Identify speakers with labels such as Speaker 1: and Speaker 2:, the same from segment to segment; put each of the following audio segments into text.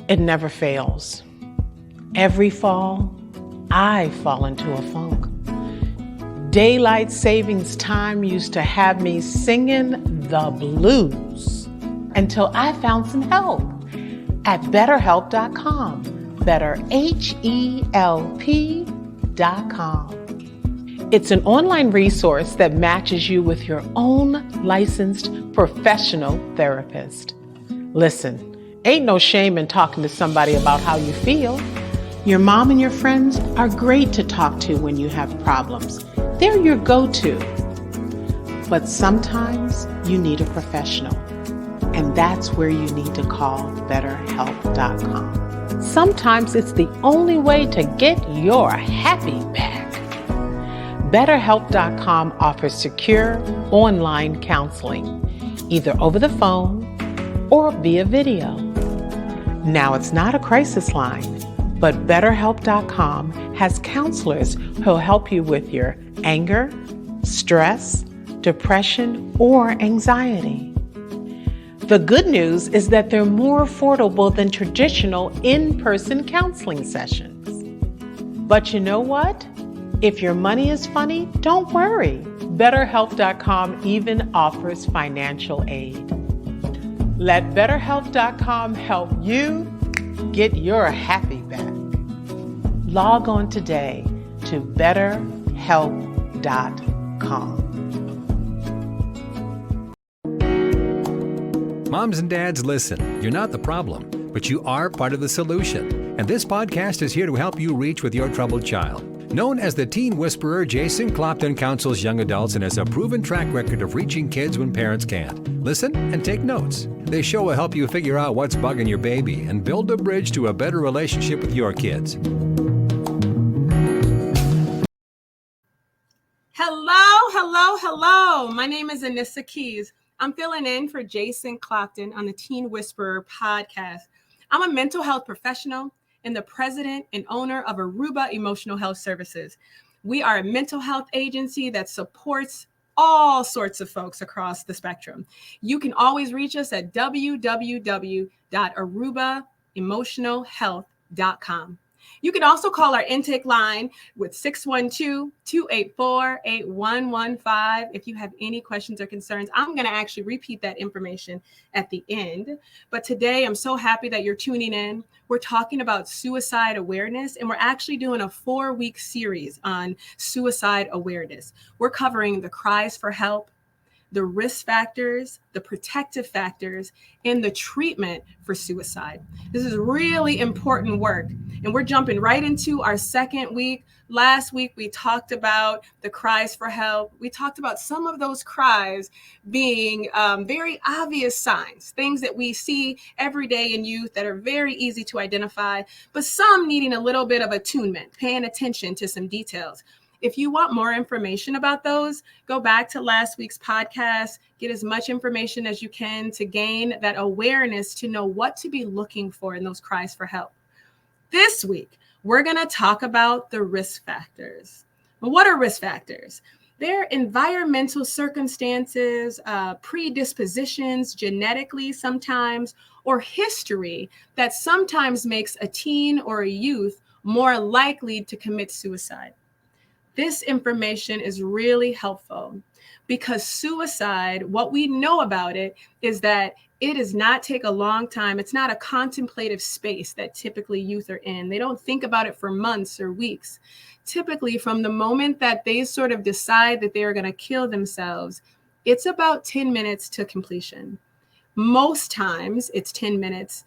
Speaker 1: It never fails. Every fall, I fall into a funk. Daylight savings time used to have me singing the blues until I found some help at betterhelp.com. BetterHelp.com. It's an online resource that matches you with your own licensed professional therapist. Listen, ain't no shame in talking to somebody about how you feel. Your mom and your friends are great to talk to when you have problems. They're your go-to. But sometimes you need a professional, and that's where you need to call BetterHelp.com. Sometimes it's the only way to get your happy back. BetterHelp.com offers secure online counseling, either over the phone or via video. Now, it's not a crisis line, but BetterHelp.com has counselors who'll help you with your anger, stress, depression, or anxiety. The good news is that they're more affordable than traditional in-person counseling sessions. But you know what? If your money is funny, don't worry. BetterHelp.com even offers financial aid. Let BetterHelp.com help you get your happy back. Log on today to BetterHelp.com.
Speaker 2: Moms and dads, listen. You're not the problem, but you are part of the solution. And this podcast is here to help you reach with your troubled child. Known as the Teen Whisperer, Jason Clopton counsels young adults and has a proven track record of reaching kids when parents can't. Listen and take notes. This show will help you figure out what's bugging your baby and build a bridge to a better relationship with your kids.
Speaker 3: Hello. My name is Anissa Keyes. I'm filling in for Jason Clopton on the Teen Whisperer podcast. I'm a mental health professional and the president and owner of Aruba Emotional Health Services. We are a mental health agency that supports all sorts of folks across the spectrum. You can always reach us at www.arubaemotionalhealth.com. You can also call our intake line with 612-284-8115 if you have any questions or concerns. I'm going to actually repeat that information at the end. But today, I'm so happy that you're tuning in. We're talking about suicide awareness, and we're actually doing a 4-week series on suicide awareness. We're covering the cries for help, the risk factors, the protective factors, and the treatment for suicide. This is really important work. And we're jumping right into our second week. Last week, we talked about the cries for help. We talked about some of those cries being very obvious signs, things that we see every day in youth that are very easy to identify, but some needing a little bit of attunement, paying attention to some details. If you want more information about those, go back to last week's podcast, get as much information as you can to gain that awareness to know what to be looking for in those cries for help. This week, we're going to talk about the risk factors. What are risk factors? They're environmental circumstances, predispositions, genetically sometimes, or history that sometimes makes a teen or a youth more likely to commit suicide. This information is really helpful because suicide, what we know about it is that it does not take a long time. It's not a contemplative space that typically youth are in. They don't think about it for months or weeks. Typically, from the moment that they sort of decide that they are going to kill themselves, it's about 10 minutes to completion. Most times it's 10 minutes.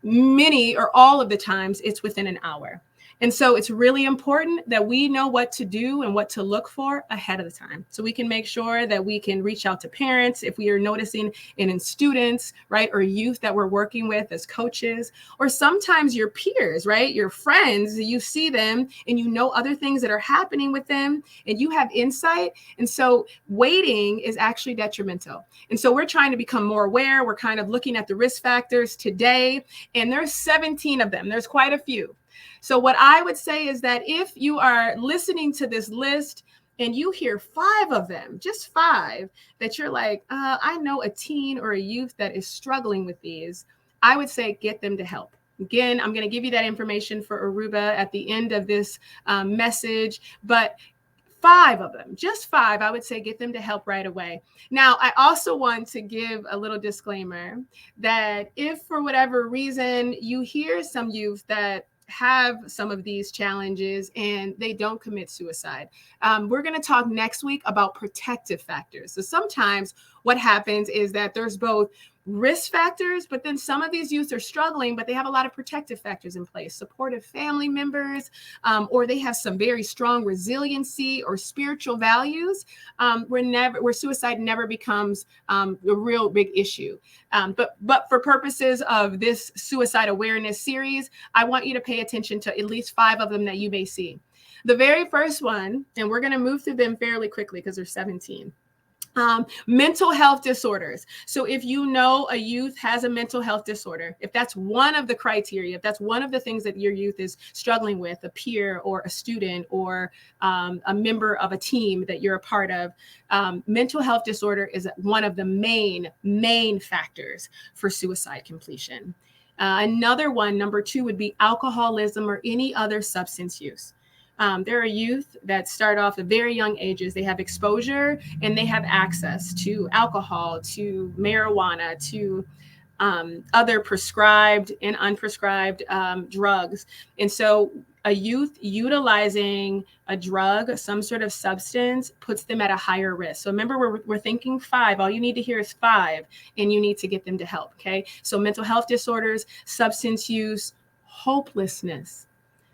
Speaker 3: Many or all of the times it's within an hour. And so it's really important that we know what to do and what to look for ahead of the time. So we can make sure that we can reach out to parents if we are noticing it in students, right? Or youth that we're working with as coaches, or sometimes your peers, right? Your friends, you see them and you know other things that are happening with them and you have insight. And so waiting is actually detrimental. And so we're trying to become more aware. We're kind of looking at the risk factors today, and there's 17 of them. There's quite a few. So what I would say is that if you are listening to this list and you hear 5 of them, just 5, that you're like, I know a teen or a youth that is struggling with these, I would say get them to help. Again, I'm going to give you that information for Aruba at the end of this message, but 5 of them, just 5, I would say get them to help right away. Now, I also want to give a little disclaimer that if for whatever reason you hear some youth that have some of these challenges and they don't commit suicide, we're going to talk next week about protective factors. So sometimes what happens is that there's both risk factors, but then some of these youth are struggling, but they have a lot of protective factors in place, supportive family members, or they have some very strong resiliency or spiritual values, where suicide never becomes a real big issue. But for purposes of this suicide awareness series, I want you to pay attention to at least 5 of them that you may see. The very first one, and we're going to move through them fairly quickly because there's 17. Mental health disorders. So if you know a youth has a mental health disorder, if that's one of the criteria, if that's one of the things that your youth is struggling with, a peer or a student or a member of a team that you're a part of, mental health disorder is one of the main factors for suicide completion. Another one, number 2, would be alcoholism or any other substance use. There are youth that start off at very young ages. They have exposure and they have access to alcohol, to marijuana, to other prescribed and unprescribed drugs. And so a youth utilizing a drug, some sort of substance, puts them at a higher risk. So remember, we're thinking 5. All you need to hear is 5, and you need to get them to help. Okay. So mental health disorders, substance use, hopelessness.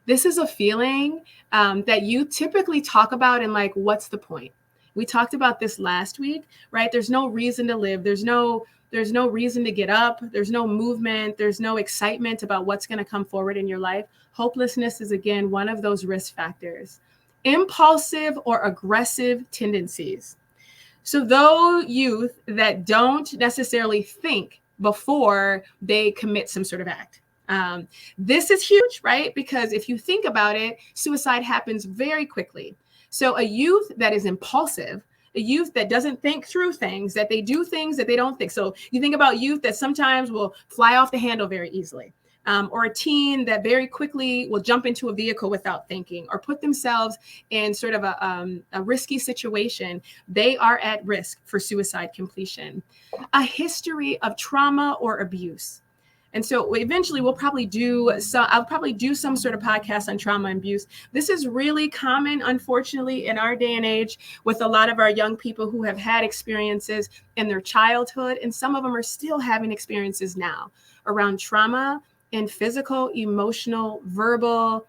Speaker 3: This is a feeling that you typically talk about in like, what's the point? We talked about this last week, right? There's no reason to live. There's no reason to get up. There's no movement. There's no excitement about what's going to come forward in your life. Hopelessness is, again, one of those risk factors. Impulsive or aggressive tendencies. So those youth that don't necessarily think before they commit some sort of act. This is huge, right? Because if you think about it, suicide happens very quickly. So a youth that is impulsive, a youth that doesn't think through things, that they do things that they don't think. So you think about youth that sometimes will fly off the handle very easily, or a teen that very quickly will jump into a vehicle without thinking or put themselves in sort of a risky situation. They are at risk for suicide completion. A history of trauma or abuse. And so eventually I'll probably do some sort of podcast on trauma and abuse. This is really common, unfortunately, in our day and age with a lot of our young people who have had experiences in their childhood. And some of them are still having experiences now around trauma and physical, emotional, verbal,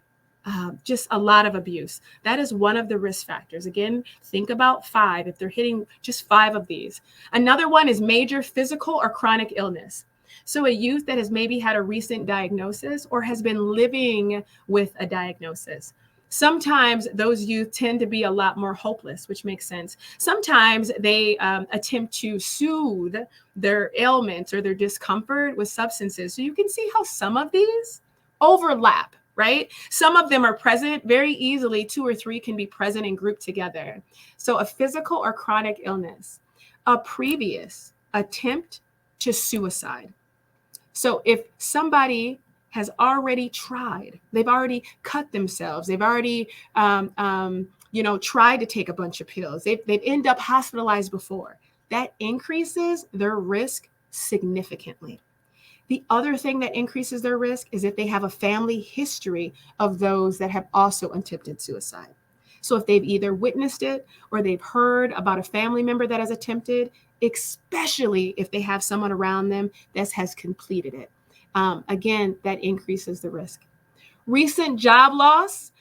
Speaker 3: just a lot of abuse. That is one of the risk factors. Again, think about 5 if they're hitting just 5 of these. Another one is major physical or chronic illness. So a youth that has maybe had a recent diagnosis or has been living with a diagnosis. Sometimes those youth tend to be a lot more hopeless, which makes sense. Sometimes they attempt to soothe their ailments or their discomfort with substances. So you can see how some of these overlap, right? Some of them are present very easily. 2 or 3 can be present and grouped together. So a physical or chronic illness, a previous attempt to suicide. So if somebody has already tried, they've already cut themselves, they've already, tried to take a bunch of pills, they've ended up hospitalized before, that increases their risk significantly. The other thing that increases their risk is if they have a family history of those that have also attempted suicide. So if they've either witnessed it or they've heard about a family member that has attempted, especially if they have someone around them that has completed it. Again, that increases the risk. Recent job loss,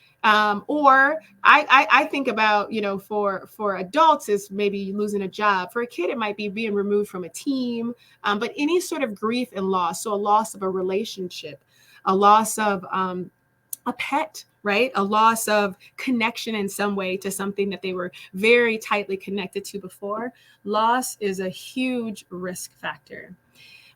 Speaker 3: or I think about, for adults is maybe losing a job. For a kid, it might be being removed from a team, but any sort of grief and loss. So a loss of a relationship, a loss of a pet, right? A loss of connection in some way to something that they were very tightly connected to before. Loss is a huge risk factor.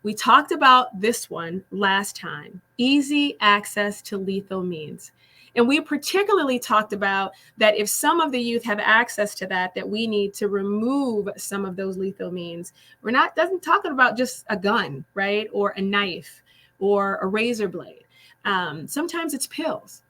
Speaker 3: We talked about this one last time, easy access to lethal means. And we particularly talked about that if some of the youth have access to that we need to remove some of those lethal means. We're not talking about just a gun, right? Or a knife or a razor blade. Sometimes it's pills.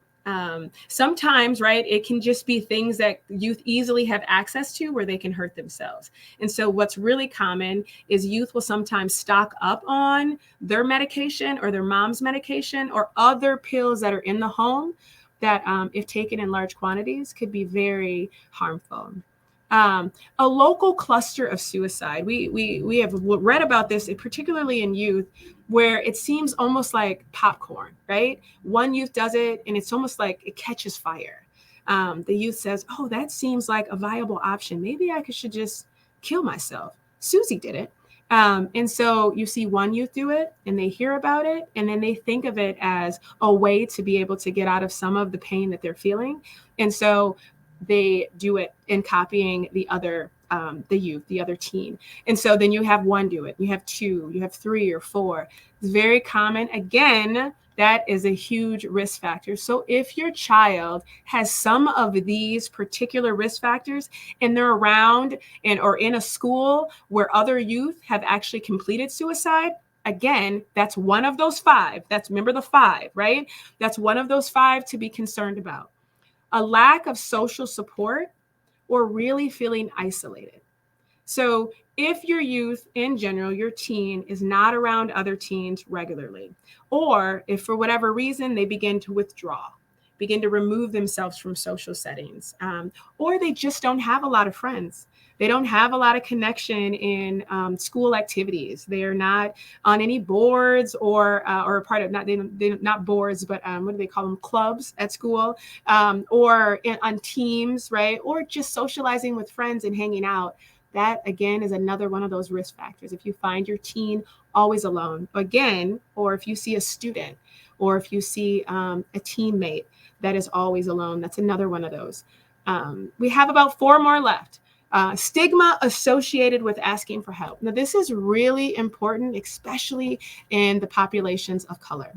Speaker 3: Sometimes, right, it can just be things that youth easily have access to where they can hurt themselves. And so what's really common is youth will sometimes stock up on their medication or their mom's medication or other pills that are in the home that, if taken in large quantities, could be very harmful. A local cluster of suicide. We have read about this, particularly in youth, where it seems almost like popcorn, right? One youth does it and it's almost like it catches fire. The youth says, oh, that seems like a viable option. Maybe I should just kill myself. Susie did it. And so you see one youth do it and they hear about it and then they think of it as a way to be able to get out of some of the pain that they're feeling. And so they do it in copying the other the youth, the other teen. And so then you have one do it, you have two, you have three or four. It's very common. Again, that is a huge risk factor. So if your child has some of these particular risk factors and they're around or in a school where other youth have actually completed suicide, again, that's one of those five. Remember the five, right? That's one of those five to be concerned about. A lack of social support or really feeling isolated. So if your youth in general, your teen is not around other teens regularly, or if for whatever reason they begin to withdraw, begin to remove themselves from social settings, or they just don't have a lot of friends. They don't have a lot of connection in school activities. They are not on any boards or a part of not boards, but what do they call them? Clubs at school, or on teams, right? Or just socializing with friends and hanging out. That again is another one of those risk factors. If you find your teen always alone, again, or if you see a student, or if you see a teammate that is always alone, that's another one of those. We have about 4 more left. Stigma associated with asking for help. Now, this is really important, especially in the populations of color.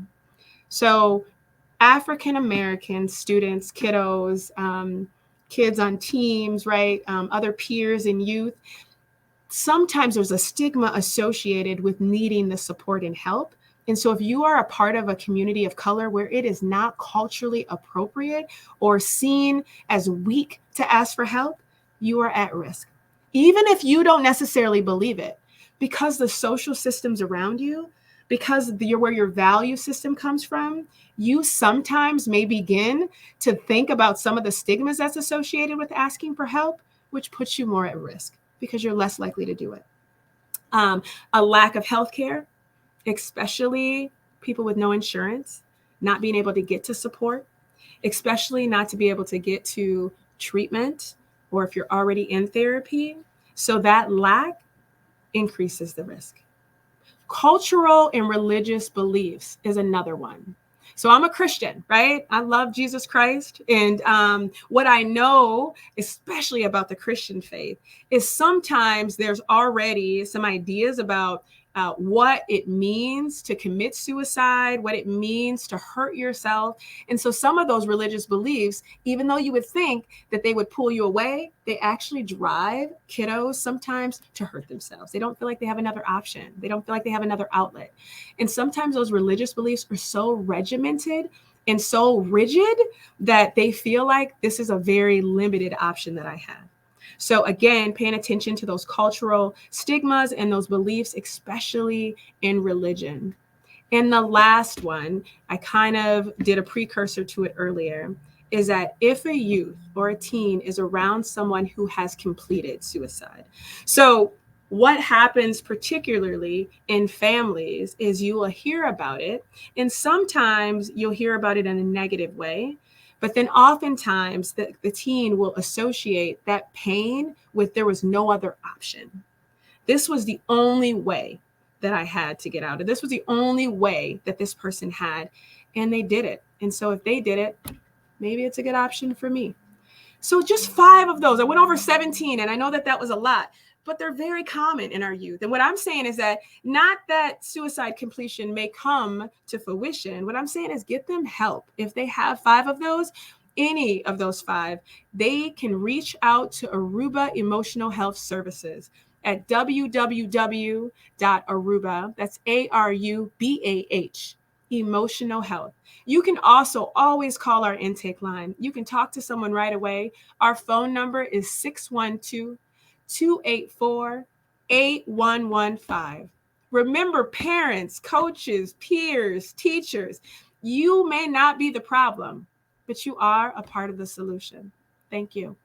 Speaker 3: So African-American students, kiddos, kids on teams, right? Other peers and youth. Sometimes there's a stigma associated with needing the support and help. And so if you are a part of a community of color where it is not culturally appropriate or seen as weak to ask for help, you are at risk. Even if you don't necessarily believe it, because the social systems around you, because where your value system comes from, you sometimes may begin to think about some of the stigmas that's associated with asking for help, which puts you more at risk because you're less likely to do it. A lack of healthcare, especially people with no insurance, not being able to get to support, especially not to be able to get to treatment, or if you're already in therapy. So that lack increases the risk. Cultural and religious beliefs is another one. So I'm a Christian, right? I love Jesus Christ. And what I know, especially about the Christian faith, is sometimes there's already some ideas about what it means to commit suicide, what it means to hurt yourself. And so some of those religious beliefs, even though you would think that they would pull you away, they actually drive kiddos sometimes to hurt themselves. They don't feel like they have another option. They don't feel like they have another outlet. And sometimes those religious beliefs are so regimented and so rigid that they feel like this is a very limited option that I have. So again, paying attention to those cultural stigmas and those beliefs, especially in religion. And the last one, I kind of did a precursor to it earlier, is that if a youth or a teen is around someone who has completed suicide. So what happens particularly in families is you will hear about it, and sometimes you'll hear about it in a negative way. But then oftentimes the teen will associate that pain with there was no other option. This was the only way that I had to get out of. This was the only way that this person had, and they did it. And so if they did it, maybe it's a good option for me. So just 5 of those. I went over 17, and I know that that was a lot, but they're very common in our youth. And what I'm saying is that not that suicide completion may come to fruition. What I'm saying is get them help. If they have 5 of those, any of those 5, they can reach out to Aruba Emotional Health Services at www.aruba, that's ARUBAH, emotional health. You can also always call our intake line. You can talk to someone right away. Our phone number is 612-284-8115. Remember, parents, coaches, peers, teachers, you may not be the problem, but you are a part of the solution. Thank you.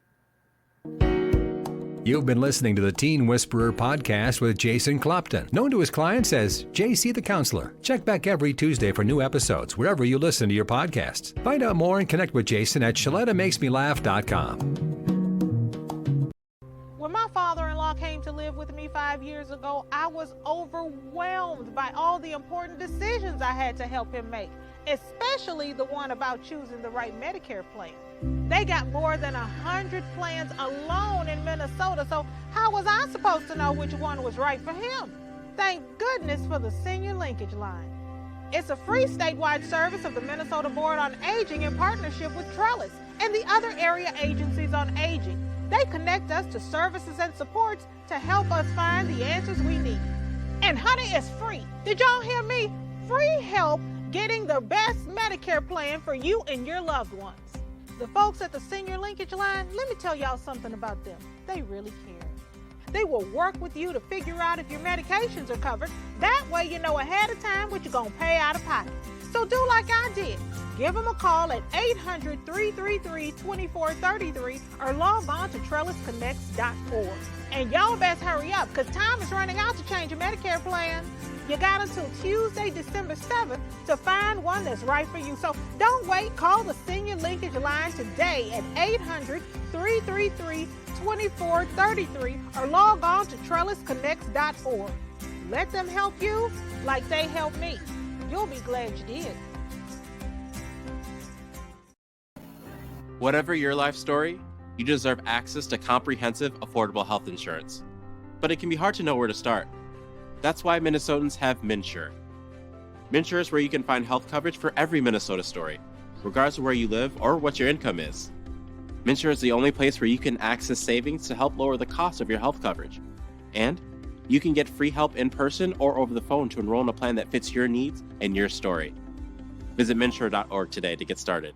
Speaker 2: You've been listening to the Teen Whisperer podcast with Jason Clopton, known to his clients as JC the Counselor. Check back every Tuesday for new episodes wherever you listen to your podcasts. Find out more and connect with Jason at ShalettaMakesMeLaugh.com.
Speaker 4: When my father-in-law came to live with me 5 years ago, I was overwhelmed by all the important decisions I had to help him make, especially the one about choosing the right Medicare plan. They got more than 100 plans alone in Minnesota, so how was I supposed to know which one was right for him? Thank goodness for the Senior Linkage Line. It's a free statewide service of the Minnesota Board on Aging in partnership with Trellis and the other area agencies on aging. They connect us to services and supports to help us find the answers we need. And honey, it's free. Did y'all hear me? Free help getting the best Medicare plan for you and your loved ones. The folks at the Senior Linkage Line, let me tell y'all something about them. They really care. They will work with you to figure out if your medications are covered. That way you know ahead of time what you're going to pay out of pocket. So do like I did. Give them a call at 800-333-2433 or log on to trellisconnects.org. And y'all best hurry up because time is running out to change your Medicare plan. You got until Tuesday, December 7th to find one that's right for you. So don't wait. Call the Senior Linkage Line today at 800-333-2433 or log on to trellisconnects.org. Let them help you like they helped me. You'll be glad you did.
Speaker 5: Whatever your life story, you deserve access to comprehensive, affordable health insurance. But it can be hard to know where to start. That's why Minnesotans have MNsure. MNsure is where you can find health coverage for every Minnesota story, regardless of where you live or what your income is. MNsure is the only place where you can access savings to help lower the cost of your health coverage. And you can get free help in person or over the phone to enroll in a plan that fits your needs and your story. Visit MNsure.org today to get started.